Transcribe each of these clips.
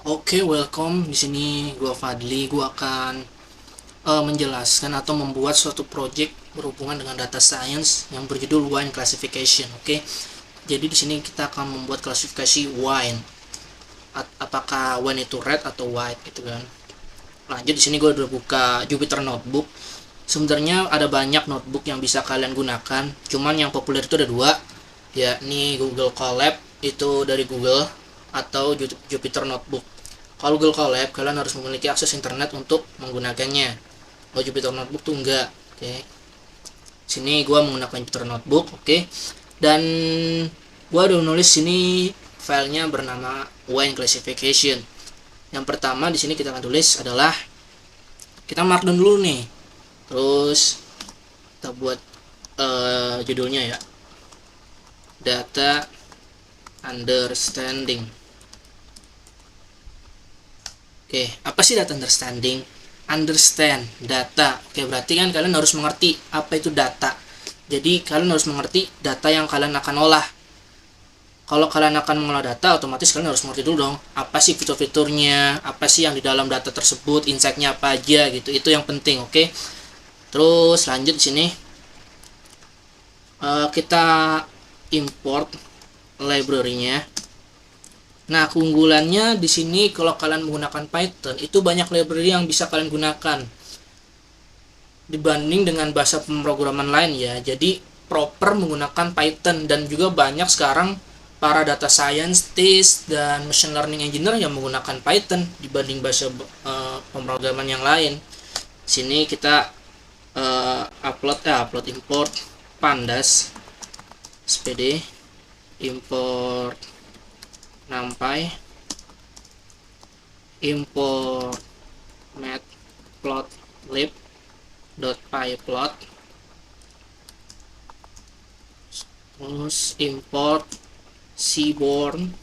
Oke, welcome. Di sini gua Fadli. Gua akan menjelaskan atau membuat suatu project berhubungan dengan data science yang berjudul wine classification. Oke. Jadi di sini kita akan membuat klasifikasi wine. Apakah wine itu red atau white gitu kan. Lanjut, di sini gua udah buka Jupyter Notebook. Sebenarnya ada banyak notebook yang bisa kalian gunakan. Cuman yang populer itu ada dua, yakni Google Colab itu dari Google atau Jupyter Notebook. Kalau Google Colab kalian harus memiliki akses internet untuk menggunakannya. Kalau Jupyter Notebook tuh enggak. Oke. Sini gua menggunakan Jupyter Notebook, oke. Dan gua udah nulis sini filenya bernama wine classification. Yang pertama di sini kita akan tulis adalah kita markdown dulu nih. Terus kita buat judulnya ya. Data understanding. Oke, apa sih data understanding? Understand data. Oke, berarti kan kalian harus mengerti apa itu data. Jadi kalian harus mengerti data yang kalian akan olah. Kalau kalian akan mengolah data, otomatis kalian harus mengerti dulu dong apa sih fitur-fiturnya, apa sih yang di dalam data tersebut, insight-nya apa aja gitu. Itu yang penting, oke. Terus lanjut di sini kita import library-nya. Nah, keunggulannya di sini kalau kalian menggunakan Python, itu banyak library yang bisa kalian gunakan dibanding dengan bahasa pemrograman lain ya. Jadi proper menggunakan Python, dan juga banyak sekarang para data scientist dan machine learning engineer yang menggunakan Python dibanding bahasa pemrograman yang lain. Sini kita upload import pandas spd import numpy import matplotlib.pyplot, terus import seaborn.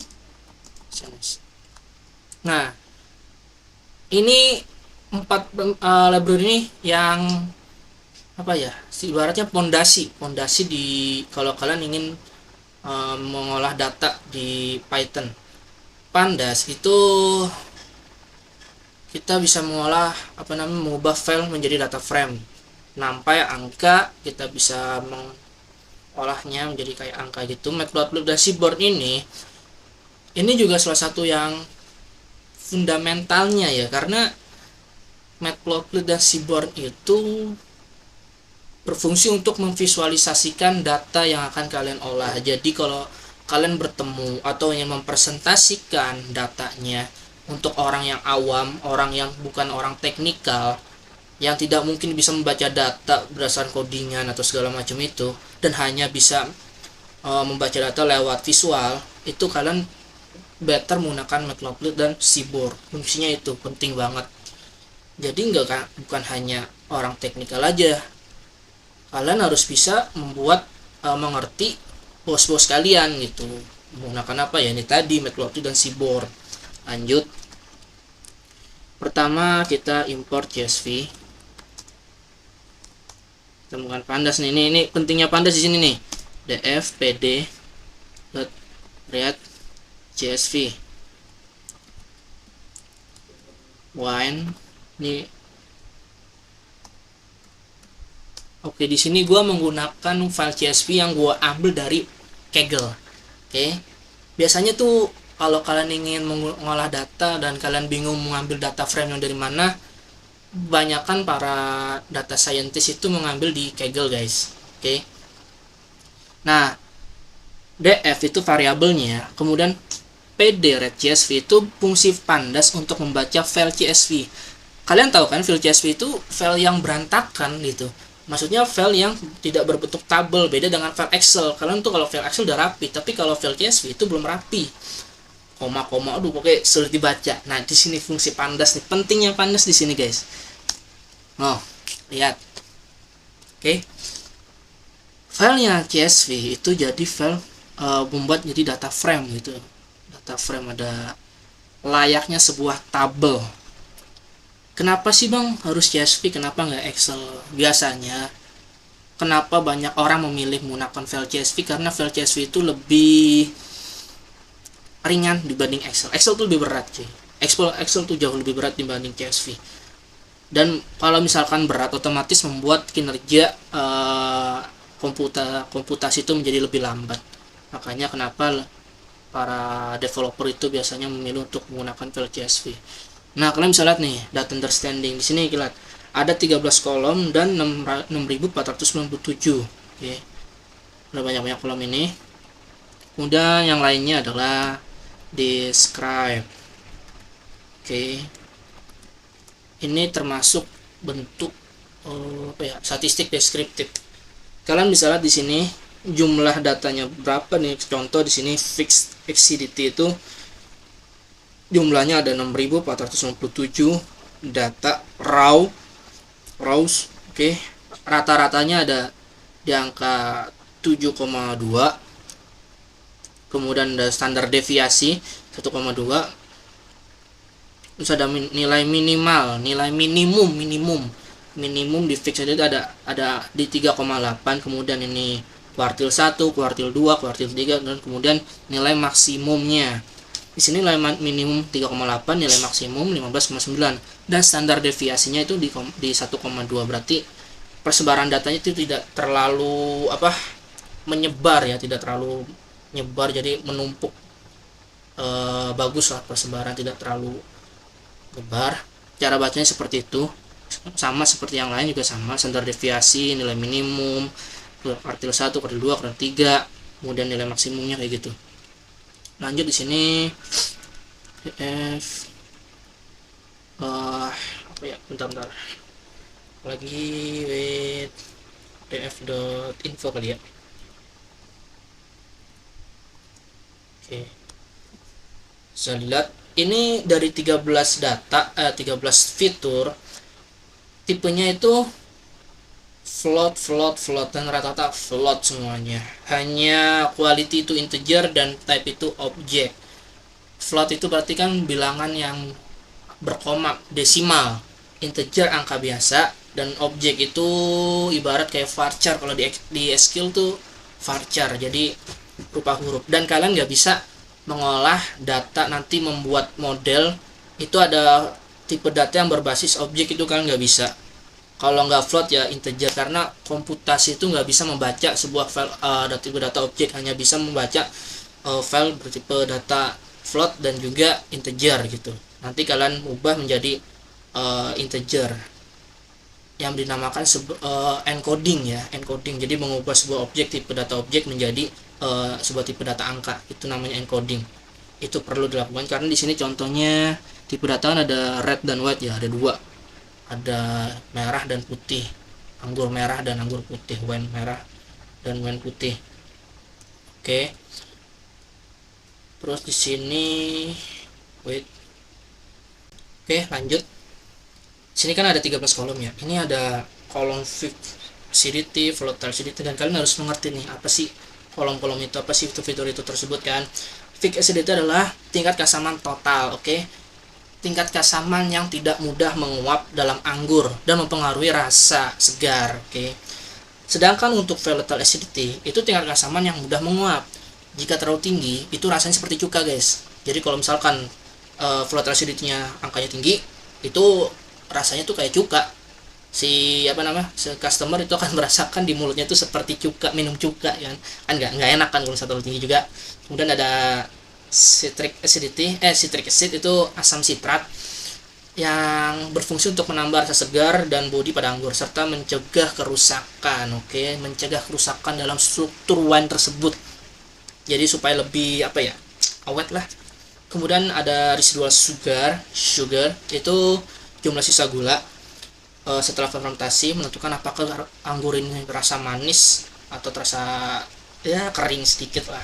Nah, ini empat library ini yang apa ya, ibaratnya pondasi di kalau kalian ingin mengolah data di Python. Pandas itu kita bisa mengolah mengubah file menjadi data frame. Numpy angka, kita bisa mengolahnya menjadi kayak angka gitu. Matplotlib dan seaborn ini juga salah satu yang fundamentalnya ya, karena Matplotlib dan seaborn itu berfungsi untuk memvisualisasikan data yang akan kalian olah. Jadi kalau kalian bertemu atau ingin mempresentasikan datanya untuk orang yang awam, orang yang bukan orang teknikal, yang tidak mungkin bisa membaca data berdasarkan codingan atau segala macam itu, dan hanya bisa membaca data lewat visual, itu kalian better menggunakan Matplotlib dan seaborn. Fungsinya itu penting banget. Jadi bukan hanya orang teknikal aja, kalian harus bisa membuat mengerti bos-bos kalian gitu. Menggunakan apa ya, ini tadi Matplotlib dan seaborn. Lanjut, pertama kita import CSV. Temukan pandas nih, ini pentingnya pandas di sini nih. df pd read csv wine ini. Oke, di sini gua menggunakan file CSV yang gua ambil dari Kaggle. Oke. Biasanya tuh kalau kalian ingin mengolah data dan kalian bingung mengambil data frame yang dari mana, banyakkan para data scientist itu mengambil di Kaggle, guys. Oke. Nah, df itu variabelnya, kemudian pd read csv itu fungsi pandas untuk membaca file CSV. Kalian tahu kan file CSV itu file yang berantakan gitu. Maksudnya file yang tidak berbentuk tabel, beda dengan file Excel. Kalian tuh kalau file Excel udah rapi, tapi kalau file CSV itu belum rapi. Koma-koma, aduh pokoknya sulit dibaca. Nah, di sini fungsi pandas nih, pentingnya pandas di sini, guys. Oh, lihat. Oke. Filenya CSV itu jadi file membuat jadi data frame gitu. Data frame ada layaknya sebuah tabel. Kenapa sih bang harus CSV, kenapa nggak Excel? Biasanya kenapa banyak orang memilih menggunakan file CSV, karena file CSV itu lebih ringan dibanding Excel. Excel tuh lebih berat cuy. Excel tuh jauh lebih berat dibanding CSV. Dan kalau misalkan berat, otomatis membuat kinerja komputasi itu menjadi lebih lambat. Makanya kenapa para developer itu biasanya memilih untuk menggunakan file CSV. Nah, kalian bisa lihat nih data understanding. Di sini kita lihat ada 13 kolom dan 6497. Oke. Ada banyak-banyak kolom ini. Kemudian yang lainnya adalah describe. Oke. Ini termasuk bentuk statistik deskriptif. Kalian bisa lihat di sini jumlah datanya berapa nih. Contoh di sini fixed acidity itu jumlahnya ada 6497 data raws. Oke. Rata-ratanya ada di angka 7,2. Kemudian ada standar deviasi 1,2. Terus ada nilai minimal, nilai minimum di fix itu ada di 3,8. Kemudian ini kuartil 1, kuartil 2, kuartil 3, dan kemudian nilai maksimumnya. Di sini nilai minimum 3,8, nilai maksimum 15,9, dan standar deviasinya itu di 1,2. Berarti persebaran datanya itu tidak terlalu menyebar ya, tidak terlalu nyebar, jadi menumpuk. Bagus lah persebaran, tidak terlalu nyebar. Cara bacanya seperti itu, sama seperti yang lain juga sama, standar deviasi, nilai minimum, kuartil 1, kuartil 2, kuartil 3, kemudian nilai maksimumnya kayak gitu. Lanjut di sini bentar lagi, wait, df.info kali ya. Oke. Saya lihat ini dari 13 fitur, tipenya itu float dan rata-rata float semuanya. Hanya quality itu integer dan type itu object. Float itu berarti kan bilangan yang berkoma, desimal. Integer angka biasa, dan objek itu ibarat kayak varchar. Kalau di SQL tuh varchar, jadi rupa huruf. Dan kalian nggak bisa mengolah data, nanti membuat model itu ada tipe data yang berbasis objek, itu kalian nggak bisa. Kalau nggak float ya integer, karena komputasi itu nggak bisa membaca sebuah file tipe data objek, hanya bisa membaca file bertipe data float dan juga integer gitu. Nanti kalian ubah menjadi integer yang dinamakan encoding ya, encoding. Jadi mengubah sebuah objek tipe data objek menjadi sebuah tipe data angka, itu namanya encoding. Itu perlu dilakukan karena di sini contohnya tipe data ada red dan white ya, ada dua, ada merah dan putih, anggur merah dan anggur putih, wine merah dan wine putih. Oke. Terus di sini wait. Oke, lanjut. Sini kan ada 13 kolom ya. Ini ada kolom acidity, volatile acidity, dan kalian harus mengerti nih apa sih kolom-kolom itu, apa sih fitur-fitur itu tersebut kan. Fixed acidity adalah tingkat keasaman total, oke. Tingkat keasaman yang tidak mudah menguap dalam anggur dan mempengaruhi rasa segar, oke. Sedangkan untuk volatile acidity itu tingkat keasaman yang mudah menguap. Jika terlalu tinggi itu rasanya seperti cuka, guys. Jadi kalau misalkan volatile acidity-nya angkanya tinggi, itu rasanya tuh kayak cuka. Si customer itu akan merasakan di mulutnya itu seperti cuka, minum cuka kan nggak enak kan kalau terlalu tinggi juga. Kemudian ada citric acid itu asam sitrat yang berfungsi untuk menambah rasa segar dan bodi pada anggur serta mencegah kerusakan, oke, mencegah kerusakan dalam struktur wine tersebut, jadi supaya lebih awet lah. Kemudian ada residual sugar itu jumlah sisa gula setelah fermentasi, menentukan apakah anggur ini rasa manis atau terasa kering sedikit lah.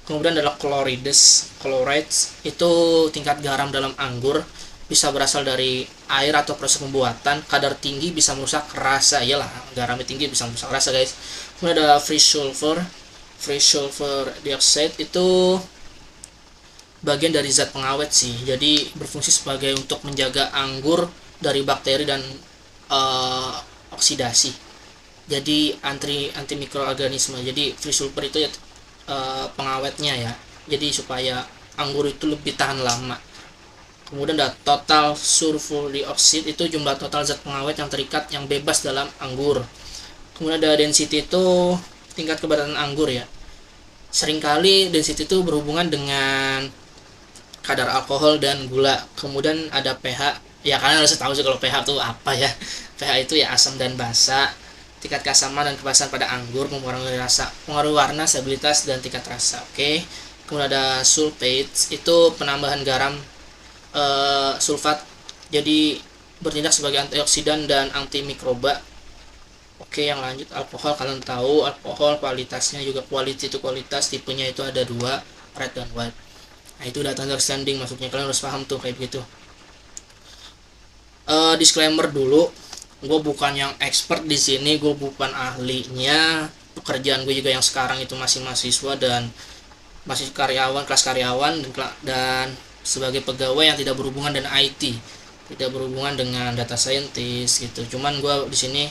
Kemudian adalah chlorides itu tingkat garam dalam anggur, bisa berasal dari air atau proses pembuatan. Kadar tinggi bisa merusak rasa, iyalah garamnya tinggi bisa merusak rasa, guys. Kemudian ada free sulfur dioxide itu bagian dari zat pengawet sih, jadi berfungsi sebagai untuk menjaga anggur dari bakteri dan oksidasi, jadi anti mikroorganisme. Jadi free sulfur itu ya pengawetnya ya, jadi supaya anggur itu lebih tahan lama. Kemudian ada total sulfur dioxide, itu jumlah total zat pengawet yang terikat yang bebas dalam anggur. Kemudian ada density, itu tingkat kepadatan anggur ya. Seringkali density itu berhubungan dengan kadar alkohol dan gula. Kemudian ada pH, ya kalian harus tahu sih kalau pH itu apa ya. pH itu ya asam dan basa. Tingkat keasaman dan kebasahan pada anggur mempengaruhi rasa, pengaruh warna, stabilitas, dan tingkat rasa. Oke. Kemudian ada sulfates, itu penambahan garam sulfat, jadi bertindak sebagai antioksidan dan antimikroba. Oke, yang lanjut alkohol. Kalian tahu alkohol kualitasnya juga, quality itu kualitas, tipenya itu ada dua, red dan white. Nah itu data understanding, maksudnya kalian harus paham tuh kayak begitu. Disclaimer dulu, gue bukan yang expert di sini, gue bukan ahlinya. Pekerjaan gue juga yang sekarang itu masih mahasiswa dan masih karyawan, kelas karyawan, dan sebagai pegawai yang tidak berhubungan dengan IT, tidak berhubungan dengan data scientist gitu. Cuman gue di sini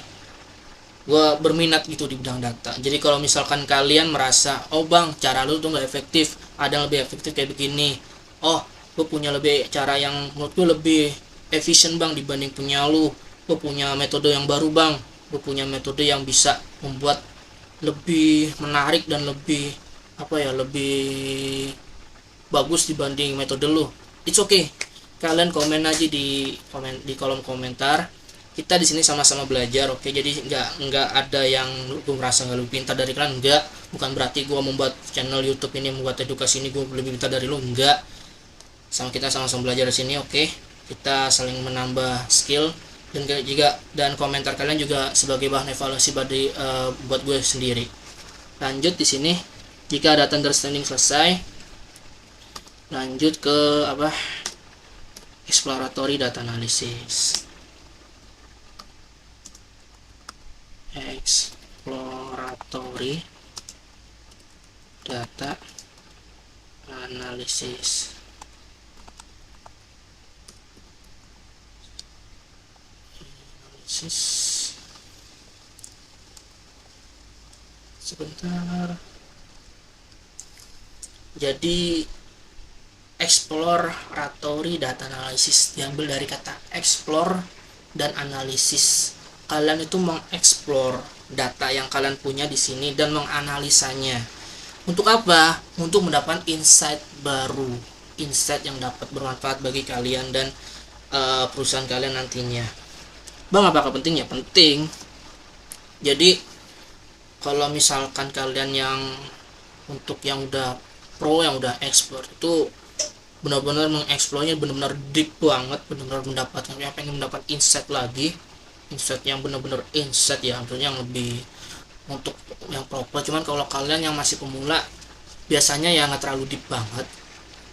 gue berminat gitu di bidang data. Jadi kalau misalkan kalian merasa, oh bang cara lu tuh nggak efektif, ada yang lebih efektif kayak begini, oh gue punya lebih cara yang menurut gue lebih efisien bang dibanding punya lu, gue punya metode yang baru bang, gue punya metode yang bisa membuat lebih menarik dan lebih lebih bagus dibanding metode lu, it's okay, kalian komen aja di kolom komentar. Kita di sini sama-sama belajar, oke? Jadi nggak ada yang gue merasa nggak lebih pintar dari kalian, enggak. Bukan berarti gue membuat channel YouTube ini, membuat edukasi ini gue lebih pintar dari lu, enggak. Sama kita sama-sama belajar di sini, oke? Kita saling menambah skill, dan komentar kalian juga sebagai bahan evaluasi buat gue sendiri. Lanjut di sini, jika data understanding selesai, lanjut ke exploratory data analysis. Exploratory data analysis. Sebentar. Jadi exploratory data analysis diambil dari kata explore dan analisis. Kalian itu mengeksplor data yang kalian punya di sini dan menganalisanya. Untuk apa? Untuk mendapatkan insight baru, insight yang dapat bermanfaat bagi kalian dan perusahaan kalian nantinya. Bang, apakah penting? Ya penting. Jadi kalau misalkan kalian yang untuk yang udah pro, yang udah explore, itu benar-benar mengeksplornya benar-benar deep banget, benar-benar mendapatkan, pengen mendapat insight lagi, insight yang benar-benar insight ya, tentunya yang lebih untuk yang proper. Cuman kalau kalian yang masih pemula, biasanya ya nggak terlalu deep banget,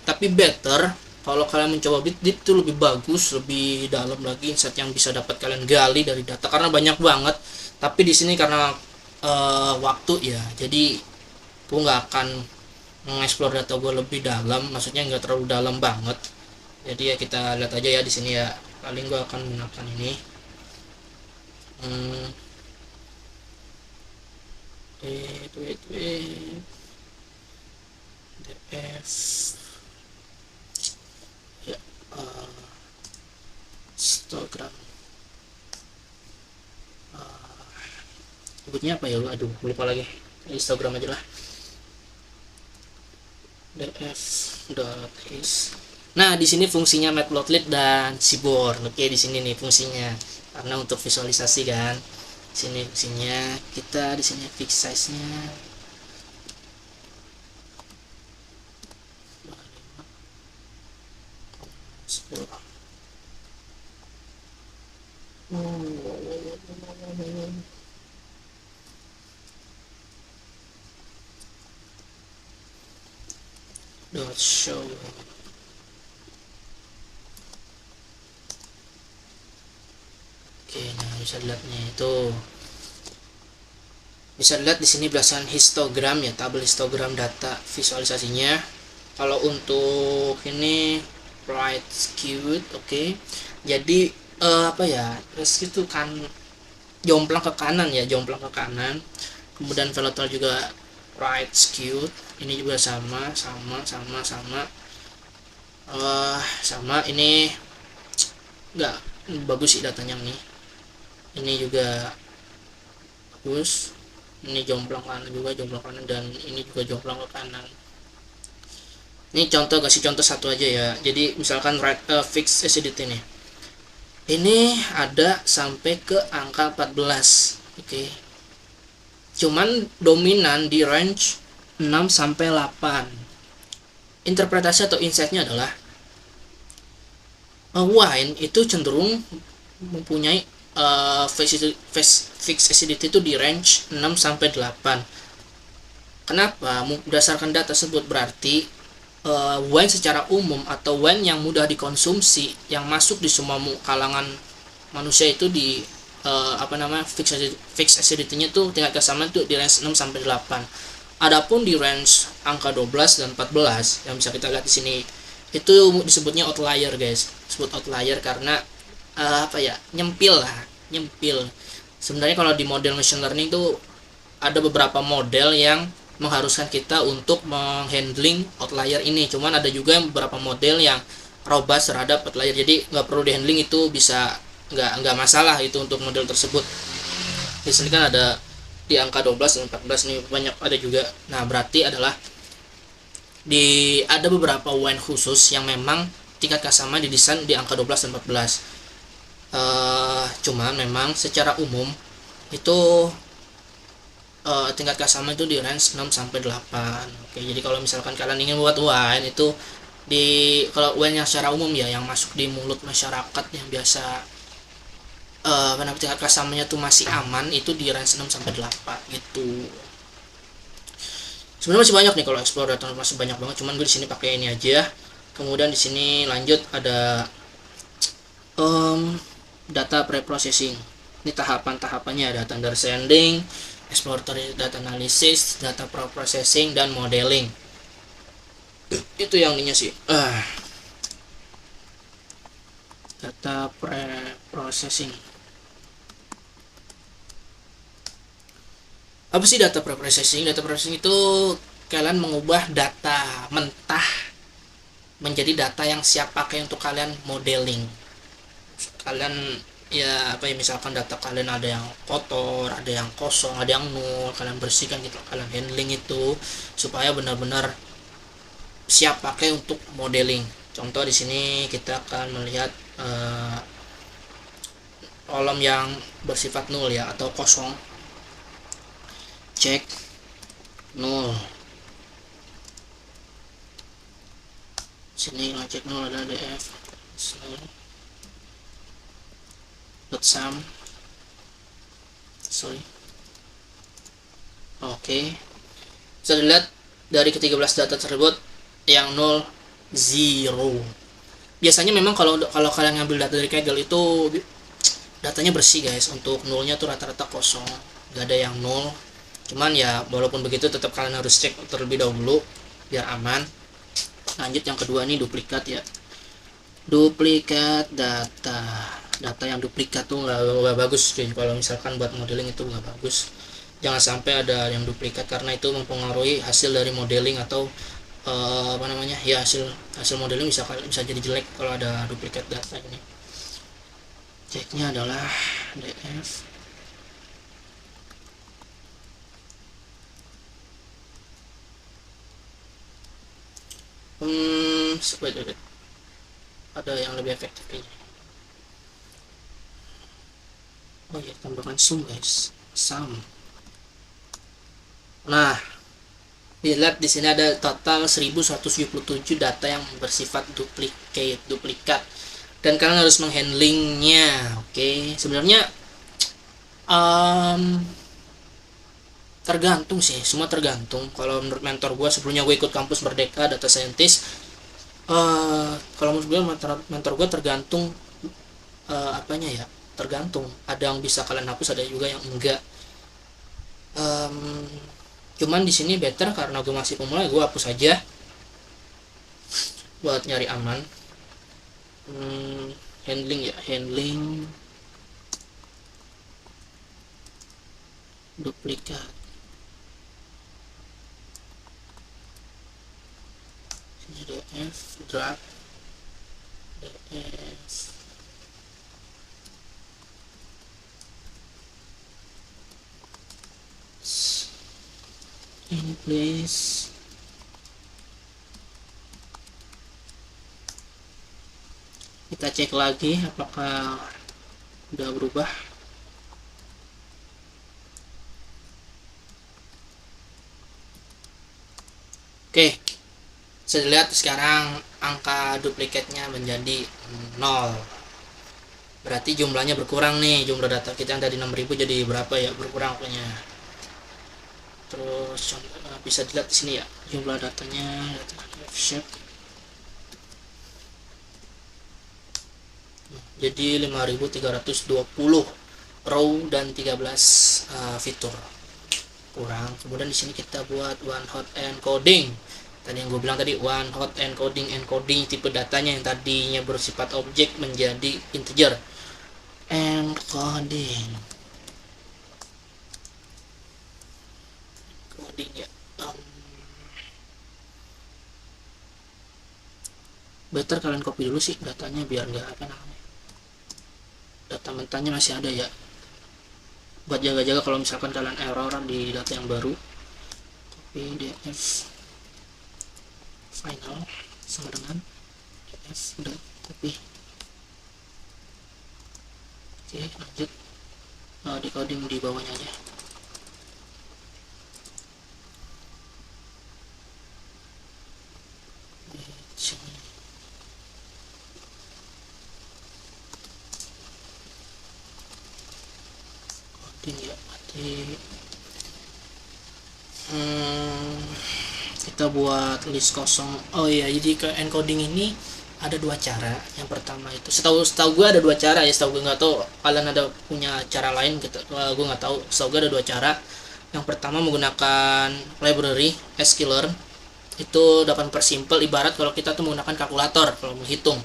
tapi better kalau kalian mencoba deep itu lebih bagus, lebih dalam lagi insight yang bisa dapat kalian gali dari data, karena banyak banget. Tapi di sini karena waktu ya, jadi gue nggak akan mengeksplor data gue lebih dalam, maksudnya nggak terlalu dalam banget. Jadi ya kita lihat aja ya di sini ya, paling gue akan menggunakan ini. DF ya, histogram, sebutnya apa ya, aduh lupa lagi, histogram aja lah, df.is. Nah di sini fungsinya matplotlib dan seaborn. Oke, di sini nih fungsinya, karena untuk visualisasi kan. Sini fungsinya, kita di sini fix size nya dot show. Oke, nah bisa dilihatnya itu, bisa dilihat di sini berdasarkan histogram ya, tabel histogram data visualisasinya. Kalau untuk ini right skewed, oke. Jadi rescue itu kan jomplang ke kanan ya, jomplang ke kanan. Kemudian volatile juga right skewed, ini juga sama. Sama ini nggak bagus sih datanya nih. Ini juga bagus, ini jomplang kanan juga, jomplang kanan, dan ini juga jomplang ke kanan. Ini contoh, kasih contoh satu aja ya. Jadi misalkan fixed acidity ini ada sampai ke angka 14. Oke. Cuman dominan di range 6 sampai 8. Interpretasi atau insight-nya adalah wine itu cenderung mempunyai fixed acidity itu di range 6 sampai 8. Kenapa? Berdasarkan data tersebut berarti wine secara umum atau wine yang mudah dikonsumsi yang masuk di semua kalangan manusia itu di fixed acidity-nya tuh tingkat kesamaan tuh di range 6 sampai 8. Adapun di range angka 12 dan 14 yang bisa kita lihat di sini itu disebutnya outlier, guys. Disebut outlier karena nyempil. Sebenarnya kalau di model machine learning itu ada beberapa model yang mengharuskan kita untuk menghandling outlier ini. Cuman ada juga beberapa model yang robust terhadap outlier, jadi nggak perlu dihandling, itu bisa nggak masalah itu untuk model tersebut. Di sini kan ada di angka 12 dan 14 nih banyak ada juga. Nah berarti adalah ada beberapa wine khusus yang memang tingkat kesamaan didesain di angka 12 dan 14. Cuman memang secara umum itu tingkat kesamaan itu di range 6 sampai 8. Oke, jadi kalau misalkan kalian ingin buat wine itu kalau wine yang secara umum ya yang masuk di mulut masyarakat yang biasa tingkat kesamanya tuh masih aman, itu di range 6 sampai 8 gitu. Sebenarnya masih banyak nih kalau explore data, masih banyak banget, cuman gue di sini pakai ini aja. Kemudian di sini lanjut ada data preprocessing. Ini tahapan-tahapannya ada understanding, exploratory data analysis, data preprocessing, dan modeling. Itu yang ininya sih. Data preprocessing. Apa sih data preprocessing? Data preprocessing itu kalian mengubah data mentah menjadi data yang siap pakai untuk kalian modeling. Kalian misalkan data kalian ada yang kotor, ada yang kosong, ada yang nol, kalian bersihkan gitu, kalian handling itu supaya benar-benar siap pakai untuk modeling. Contoh di sini kita akan melihat kolom yang bersifat nol ya atau kosong. Cek nol. Sini ngecek nol ada df sum. Oke. Bisa dilihat dari ke-13 data tersebut yang 0 0. Biasanya memang kalau kalian ngambil data dari Kaggle itu datanya bersih, guys. Untuk nolnya tuh rata-rata kosong, gak ada yang nol. Cuman ya walaupun begitu tetap kalian harus cek terlebih dahulu biar aman. Lanjut yang kedua nih, duplikat ya. Duplikat data yang duplikat tuh nggak bagus cuy. Kalau misalkan buat modeling itu nggak bagus, jangan sampai ada yang duplikat karena itu mempengaruhi hasil dari modeling atau hasil modeling bisa jadi jelek kalau ada duplikat data ini. Ceknya adalah df ada yang lebih efektif kayaknya. Oh ya, tambahkan sum, guys. Sum. Nah, dilihat di sini ada total 1177 data yang bersifat duplikat dan kalian harus menghandlingnya. Oke, sebenarnya tergantung sih, semua tergantung. Kalau menurut mentor gue, sebelumnya gue ikut kampus Merdeka Data Scientist, kalau menurut gue mentor gue tergantung tergantung, ada yang bisa kalian hapus, ada juga yang enggak. Cuman di sini better karena gue masih pemula, gue hapus aja buat nyari aman. Handling duplikat. Sini df drag df in place. Kita cek lagi apakah udah berubah. Oke, saya lihat sekarang angka duplikatnya menjadi 0. Berarti jumlahnya berkurang nih, jumlah data kita yang tadi 6000 jadi berapa ya, berkurang pokoknya. Terus bisa dilihat di sini ya, jumlah datanya, data F-shape. Jadi 5320 row dan 13 fitur kurang. Kemudian di sini kita buat one hot encoding. Tadi yang gue bilang tadi, one hot encoding tipe datanya yang tadinya bersifat objek menjadi integer. Encoding ya. Better kalian copy dulu sih datanya biar nggak apa namanya, data mentahnya masih ada ya, buat jaga-jaga kalau misalkan kalian error di data yang baru. Copy df final sama dengan df, udah copy. Oke, lanjut decoding di bawahnya aja. Coding ya, mati. Kita buat list kosong. Oh iya, jadi ke encoding ini ada dua cara. Yang pertama itu setahu gue ada dua cara ya, setahu gue, nggak tahu kalian ada punya cara lain gitu, gue nggak tahu. Setahu gue ada dua cara. Yang pertama menggunakan library sklearn, itu dapat mempersimpel ibarat kalau kita tuh menggunakan kalkulator kalau menghitung.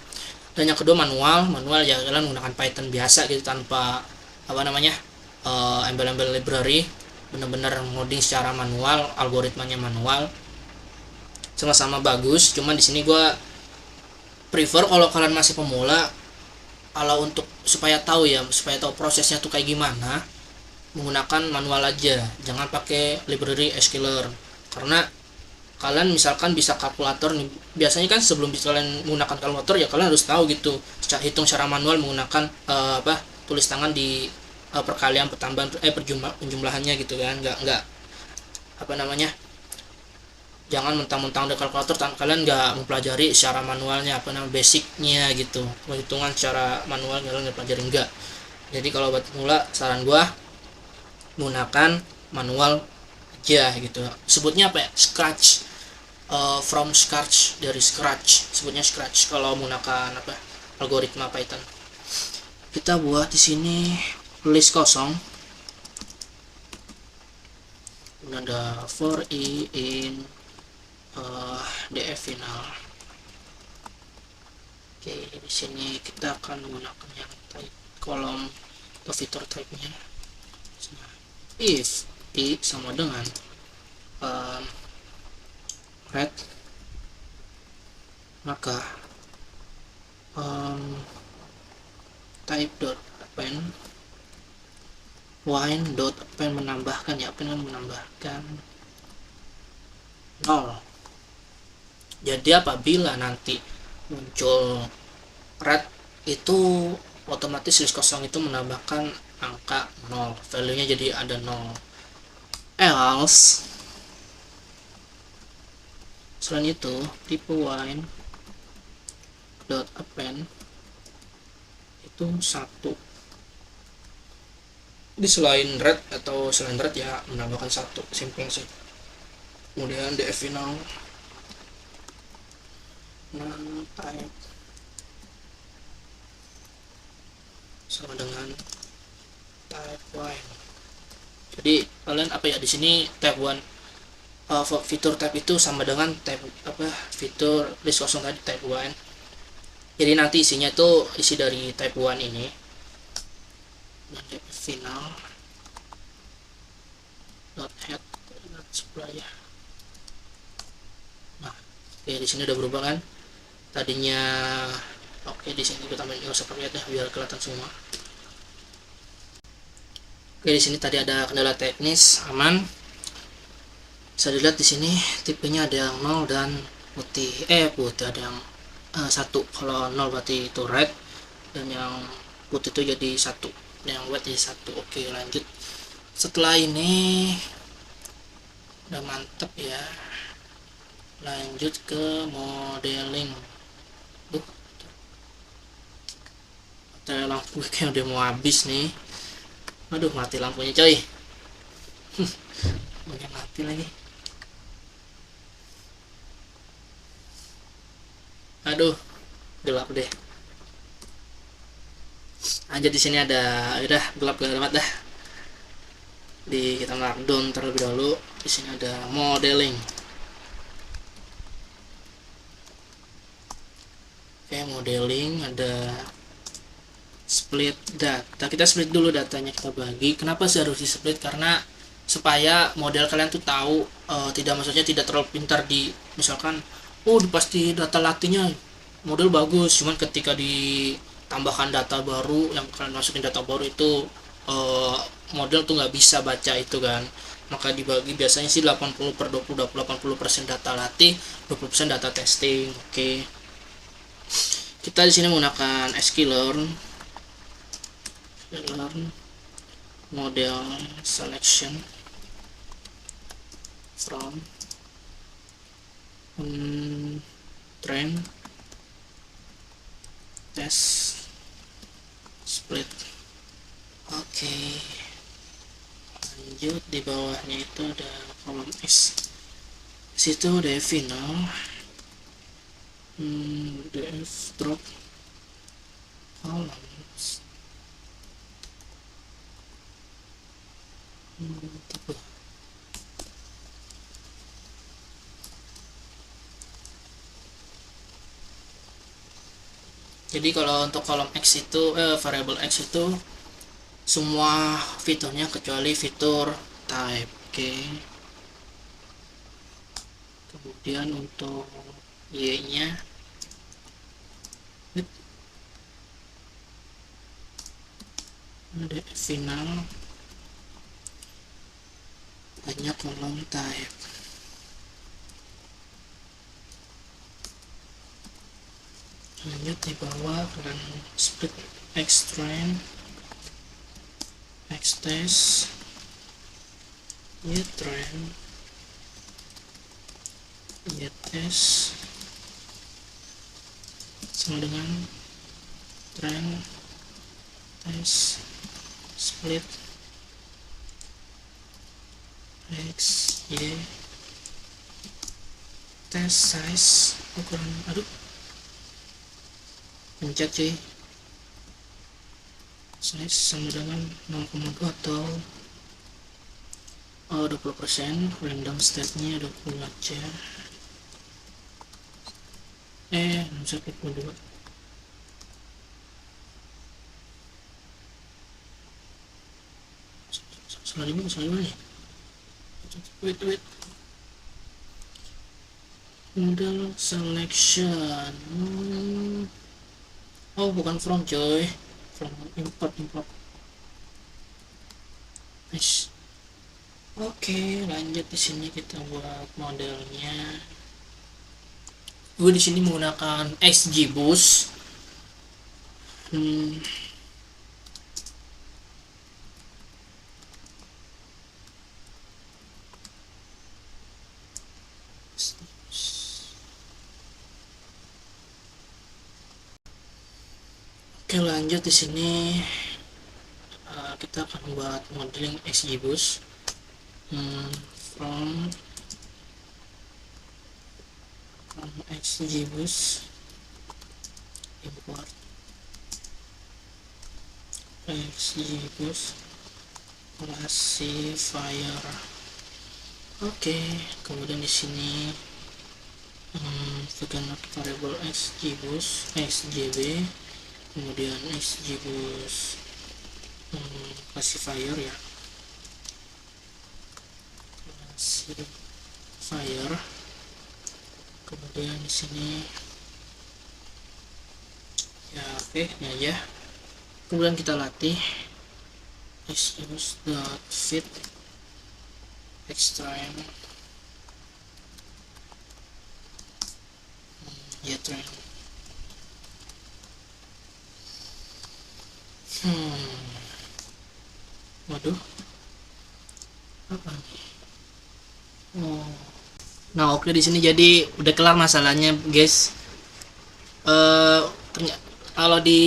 Dan yang kedua manual ya, kalian menggunakan Python biasa gitu tanpa apa namanya embel-embel library, benar-benar ngoding secara manual, algoritmanya manual. Sama-sama bagus, cuman di sini gue prefer kalau kalian masih pemula, kalau untuk supaya tahu prosesnya tuh kayak gimana, menggunakan manual aja, jangan pakai library sklearn. Karena kalian misalkan bisa kalkulator nih, biasanya kan sebelum kalian menggunakan kalkulator ya kalian harus tahu gitu hitung secara manual menggunakan tulis tangan di perkalian, pertambahan, penjumlahannya gitu kan. Nggak apa namanya, jangan mentang-mentang ada kalkulator kalian nggak mempelajari secara manualnya, apa namanya, basicnya gitu, perhitungan secara manual kalian nggak pelajari, enggak. Jadi kalau buat pemula saran gua menggunakan manual aja gitu. Sebutnya apa ya, scratch, from scratch, dari scratch, sebutnya scratch kalau menggunakan algoritma Python. Kita buat di sini list kosong, ada for i in df final. Oke, di sini kita akan menggunakan yang type kolom atau fitur type-nya. If i sama dengan red, maka type dot append wine dot append menambahkan 0. Jadi apabila nanti muncul red, itu otomatis list kosong itu menambahkan angka 0, value nya jadi ada 0. Else, selain itu tipe wine dot append itu 1. Di selain red ya menambahkan 1, simple sih. Kemudian df final type sama dengan type wine. Jadi kalian di sini type 1, fitur type itu sama dengan type fitur list kosong tadi, type 1. Jadi nanti isinya tuh isi dari type 1 ini. Dan df final dot head supply ya. Nah, di sini udah berubah kan, tadinya Oke, di sini kita tambahin user lihat ya biar kelihatan semua. Oke, di sini tadi ada kendala teknis, aman. Bisa dilihat di sini tipenya ada yang 0 dan putih. Putih ada yang 1. Kalau 0 berarti itu red dan yang putih itu jadi 1. Yang white jadi 1. Oke, lanjut. Setelah ini udah mantep ya. Lanjut ke modeling. Lampu kayak udah mau habis nih. Aduh, mati lampunya coy. Banyak mati lagi. Aduh, gelap deh. Aja di sini ada, udah gelap banget dah. Kita markdown terlebih dahulu. Di sini ada modeling. Oke, modeling ada split data. Kita split dulu datanya, kita bagi. Kenapa sih harus di split? Karena supaya model kalian tuh tahu, maksudnya tidak terlalu pintar di misalkan pasti data latihnya model bagus, cuman ketika ditambahkan data baru yang kalian masukin data baru itu model tuh nggak bisa baca itu kan. Maka dibagi biasanya sih 80/20, 80% data latih, 20% data testing. Oke. Kita di sini menggunakan sklearn model selection from train test split. Oke, lanjut. Di bawahnya itu ada kolom X, situ ada final, df drop columns, jadi kalau untuk kolom X itu variable X itu semua fiturnya kecuali fitur type. Oke. Kemudian untuk Y nya ada final, hanya kolom type. Lanjut di bawah dan split X train, X test, Y train, Y test sama dengan train test split X Y test size ukuran, pencet cuy, size sama dengan 0,2 atau 20%, random state nya 20 aja, sakit 22. Salah dimana ya? Wait. Model selection. Bukan from coy, from import. Nice. Oke, lanjut. Di sini kita buat modelnya. Gue di sini menggunakan XGBoost. Oke, lanjut. Di sini kita akan buat modeling XGBoost from XGBoost import XGBoost classifier. Oke, kemudian di sini kita variable XGBoost XGB, kemudian XGBoost classifier ya, classifier. Kemudian di sini Oke, ini aja. Kemudian kita latih fit extreme ya train. Waduh, apa nih? Oh. Nah, oke, di sini jadi udah kelar masalahnya, guys. Ternyata kalau di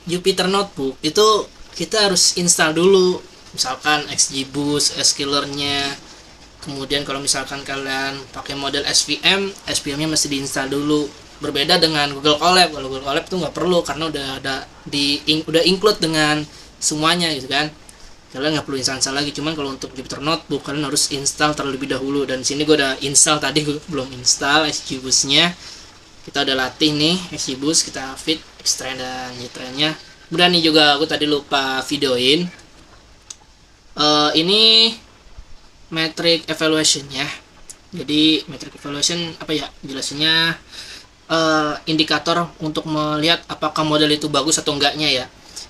Jupyter Notebook itu kita harus install dulu, misalkan XGBoost, skillernya. Kemudian kalau misalkan kalian pakai model SVM-nya mesti diinstal dulu. Berbeda dengan Google Colab. Kalau Google Colab tuh nggak perlu karena udah ada udah include dengan semuanya gitu kan. Kalian nggak perlu install lagi. Cuman kalau untuk Jupyter Notebook kalian harus install terlebih dahulu. Dan di sini gue udah install tadi, gue belum install XGBoost-nya. Kita udah latih nih XGBoost, kita fit extrain dan JTrain-nya. Kemudian ini juga aku tadi lupa videoin. Ini metric evaluation ya. Jadi metric evaluation apa ya jelasinnya, indikator untuk melihat apakah model itu bagus atau enggaknya ya.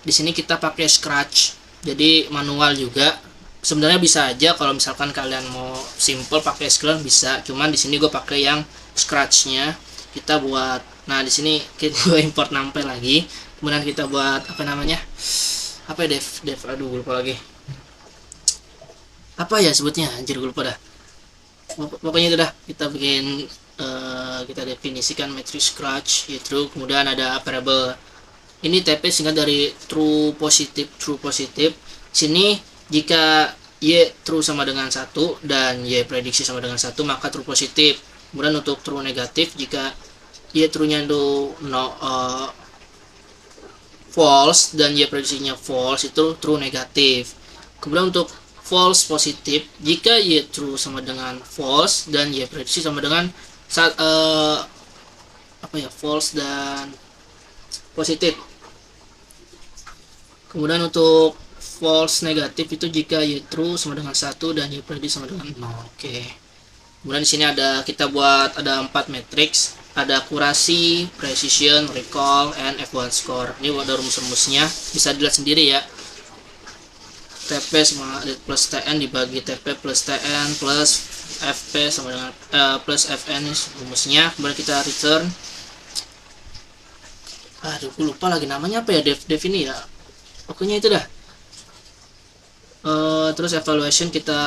Di sini kita pakai Scratch, jadi manual juga. Sebenarnya bisa aja kalau misalkan kalian mau simple pakai Sklearn bisa, cuman di sini gue pakai yang Scratch-nya. Kita buat, nah di sini kita import numpy lagi, kemudian kita buat apa namanya, apa ya, dev aduh gue lupa lagi apa ya sebutnya, anjir gue lupa dah. Pokoknya itu dah, kita bikin kita definisikan matrix Scratch yaitu, kemudian ada variable ini TP singkat dari true positif. Sini jika y true sama dengan 1 dan y prediksi sama dengan 1 maka true positif. Kemudian untuk true negatif, jika y true nya itu false dan y prediksinya false, itu true negatif. Kemudian untuk false positif, jika y true sama dengan false dan y prediksi sama dengan apa ya, false dan positif. Kemudian untuk false negatif itu jika y true sama dengan 1 dan y prediksi sama dengan 0. Oke. Kemudian di sini kita buat ada 4 matrix, ada akurasi, precision, recall, and F1 score. Ini ada rumus-rumusnya, bisa dilihat sendiri ya. TP sama plus TN dibagi TP plus TN plus FP sama dengan plus FN, rumusnya. Kemudian kita return. Aduh, gue lupa lagi namanya apa ya, dev ini ya. Pokoknya itu dah. Terus evaluation kita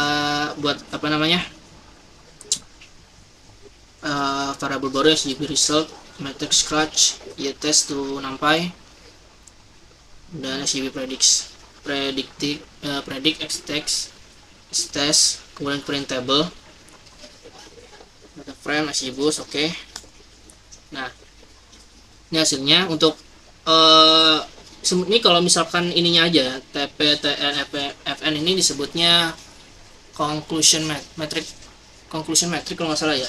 buat apa namanya? Variable baru SGB result, matrix Scratch, test to numpy, dan SGB predict xtext test, kemudian printable, data frame XGBoost. Oke. Nah, ini hasilnya. Untuk ini kalau misalkan ininya aja TP, TN, FN ini disebutnya conclusion metric kalau nggak salah ya.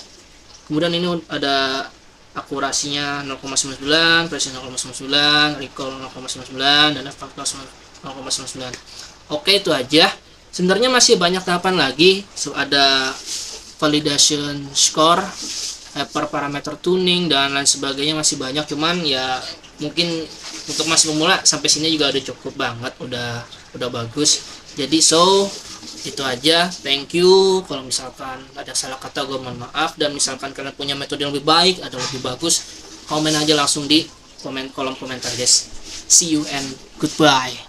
Kemudian ini ada akurasinya 0,99, precision 0,99, recall 0,99, dan factor 0,99. Oke, itu aja. Sebenarnya masih banyak tahapan lagi. Ada validation score, parameter tuning, dan lain sebagainya, masih banyak. Cuman ya mungkin untuk masih pemula sampai sini juga udah cukup banget, udah bagus. Jadi itu aja. Thank you. Kalau misalkan ada salah kata gue mohon maaf, dan misalkan kalian punya metode yang lebih baik atau lebih bagus, komen aja langsung di kolom komentar guys. See you and goodbye.